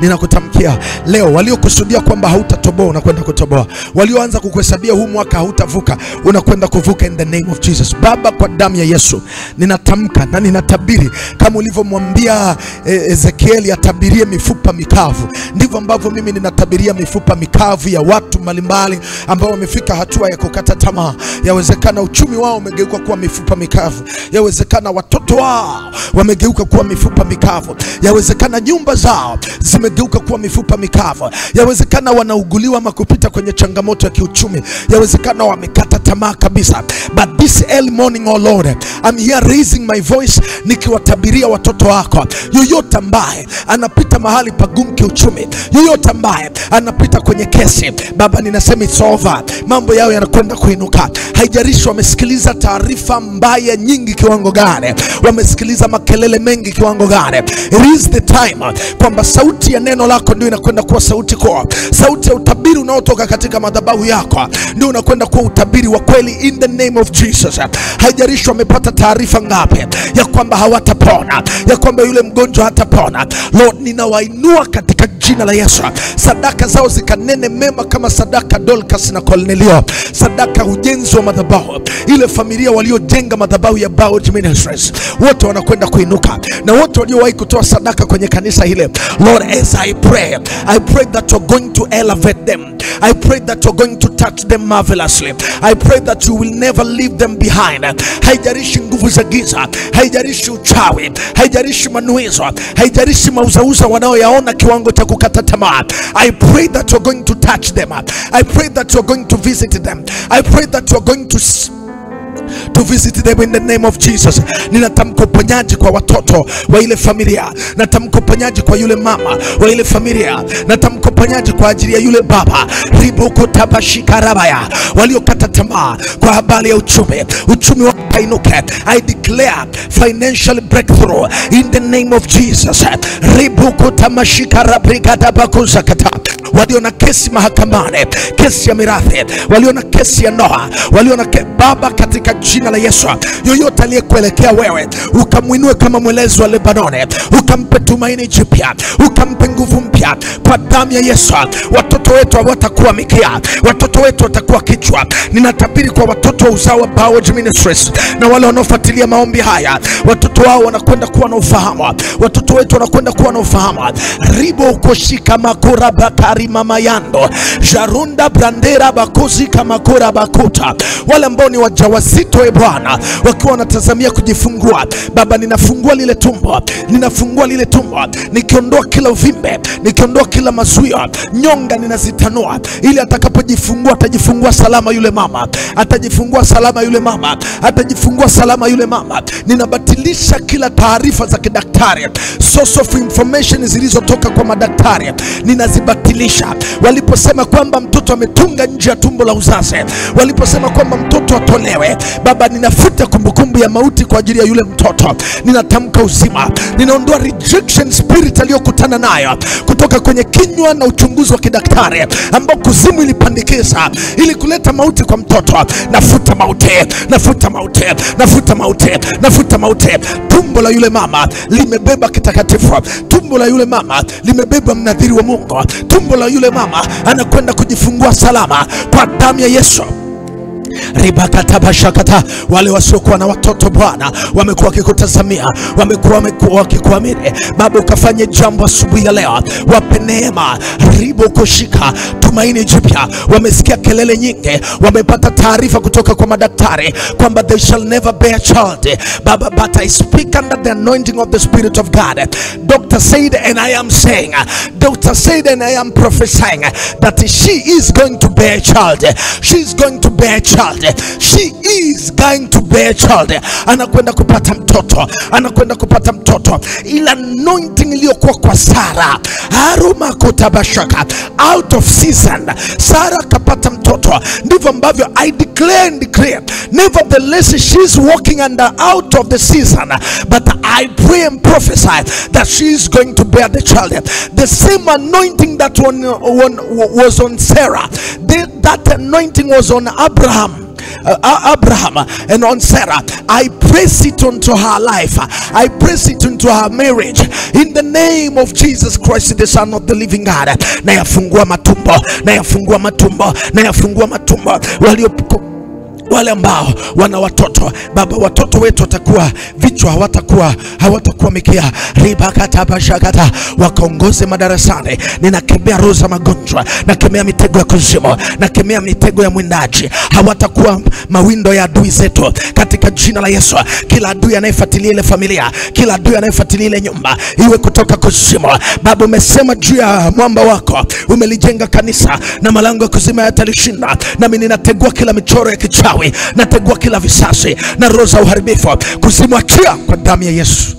ninakutamkia leo, waliokusudia kwamba hautatoboa unakwenda kutoboa, walioanza kukuhesabia huu mwaka hautavuka unakwenda kuvuka in the name of Jesus. Baba, kwa damu ya Yesu ninatamka na ninatabiri kama ulivyomwambia Ezekieli atabirie mifupa mikavu, ndivyo ambavyo mimi ninatabiria mifupa mikavu ya watu mbalimbali ambao wamefika hatua ya kukata tamaa. Yawezekana uchumi wao umegeuka kuwa mifupa mikavu, yawezekana watoto wao wamegeuka kuwa mifupa mikavu, yawezekana nyumba zao zimegeuka kuwa mifupa mikavu, yawezekana wanauguliwa ama kupita kwenye changamoto ya kiuchumi, yawezekana wamekata tamaa kabisa. But this early morning, oh Lord, I'm here raising my voice nikiwatabiria watoto wako, yoyote ambaye anapita mahali pagumu kiuchumi, yoyote ambaye anapita kwenye kesi, Baba ninasema it's over, mambo yao yanakwenda kuinuka. Haijalishi wamesikiliza taarifa mbaya nyingi kiwango gani, wamesikiliza makelele mengi kiwango gani, it is the time kwamba sauti ya neno lako ndio inakwenda kuwa sauti kwa sauti ya utabiri unaotoka katika madhabahu yako ndio unakwenda kuwa utabiri wa kweli in the name of Jesus. Haijalishi wamepata taarifa ngapi ya kwamba hawatapona, ya kwamba yule mgonjwa hatapona, Lord ninawainua katika jina la Yesu. Sadaka zao zikanene mema kama sadaka Dorcas na Cornelio, sadaka ujenzi wa madhabahu, ile familia waliojenga madhabahu ya Bowed Ministries, wote wanakwenda kuinuka, na wote waliowahi kutoa sadaka kwenye kanisa hile, Lord, as I pray that you're going to elevate them. I pray that you're going to touch them marvelously. I pray that you will never leave them behind. Haijalishi nguvu za giza, haijalishi uchawi, haijalishi manuizo, haijalishi mauzauza wanaoyaona kiwango cha kukata tamaa, I pray that you're going to touch them. I pray that you're going to visit them. I pray that you're going to visit them in the name of Jesus. Ninatamka uponyaji kwa watoto wa ile familia, natamka uponyaji kwa yule mama wa ile familia, natamka uponyaji kwa ajili ya yule baba ribuko tabashikarabaya waliokata tamaa kwa habari ya uchumi wao kainuke. I declare financial breakthrough in the name of Jesus. Ribuko tamashikarabrigada bakuzakata, walio na kesi mahakamani, kesi ya mirathi, walio na kesi ya ndoa, walio na Baba, katika jina la Yesu, yoyote aliyekuelekea wewe ukamwinue kama mwelezi wa Lebanoni, ukampe tumaini jipya, ukampe nguvu mpya kwa damu ya Yesu. Watoto wetu hawatakuwa mikia, watoto wetu watakuwa kichwa. Ninatabiri kwa watoto wa uzao wa Bowed Ministries na wale wanaofuatilia maombi haya, watoto wao wanakwenda kuwa na ufahamu, watoto wetu wanakwenda kuwa na ufahamu. Ribo ukoshika makura bakari mama yando jarunda brandera bakozi kama kura bakuta, wale ambao ni wajawazito Bwana wakiwa wanatazamia kujifungua, Baba ninafungua lile tumbo, ninafungua lile tumbo, nikiondoa kila uvimbe, nikiondoa kila mazuio, nyonga ninazitanua, ili atakapojifungua atajifungua salama yule mama, atajifungua salama yule mama, atajifungua salama yule mama. Ninabatilisha kila taarifa za kidaktari, source of information zilizotoka kwa madaktari, ninazibatilisha. Waliposema kwamba mtoto ametunga nje ya tumbo la uzazi, waliposema kwamba mtoto atolewe, Baba ninafuta kumbukumbu ya mauti kwa ajili ya yule mtoto. Ninatamka uzima, ninaondoa rejection spirit aliyokutana nayo kutoka kwenye kinywa na uchunguzi wa kidaktari ambao kuzimu ilipandikiza ili kuleta mauti kwa mtoto. Nafuta mauti, nafuta mauti, nafuta mauti, nafuta mauti. Tumbo la yule mama limebeba kitakatifu, tumbo la yule mama limebeba mnadhiri wa Mungu, tumbo la yule mama anakwenda kujifungua salama kwa damu ya Yesu. Ribakata bashakata, wale wasiokuwa na watoto Bwana wamekuwa wakikutazamia, wamekuwa wakikuamini Baba, ukafanye jambo asubuhi ya leo, wape neema. Ribo kushika tumaini jipya. Wamesikia kelele nyingi, wamepata taarifa kutoka kwa madaktari kwamba they shall never bear child, Baba, but I speak under the anointing of the Spirit of God. Doctor said and I am saying, doctor said and I am prophesying that she is going to bear child. She is going to bear child. She is going to bear child. Anakwenda kupata mtoto, anakwenda kupata mtoto. Ila anointing iliyokuwa kwa Sara, haruma kutabashaka, out of season, Sara kapata mtoto. Ndivyo ambavyo I declare and declare, nevertheless she is walking under out of the season, but I pray and prophesy that she is going to bear the child. The same anointing that was on Sarah, that anointing was on Abraham. Abraham and on Sarah. I praise it unto her life. I praise it unto her marriage. In the name of Jesus Christ, the Son of the living God. Na yafungua matumbo, na yafungua matumbo, na yafungua matumbo. Wale ambao wana watoto, Baba, watoto wetu watakuwa vichwa, hawatakuwa mikia. Ribakata bashakata, wakaongoze madarasani. Ninakemea roho za magonjwa, nakemea mitego ya kuzimu, nakemea mitego ya mwindaji. Hawatakuwa mawindo ya adui zetu katika jina la Yesu. Kila adui anayefuatilia ile familia, kila adui anayefuatilia ile nyumba, iwe kutoka kuzimu. Baba, umesema juu ya mwamba wako umelijenga kanisa, na malango ya kuzimu yatalishinda. Nami ninategua kila michoro ya kichawi, nategua kila visasi na roho za uharibifu. Kuzimu, achia kwa damu ya Yesu.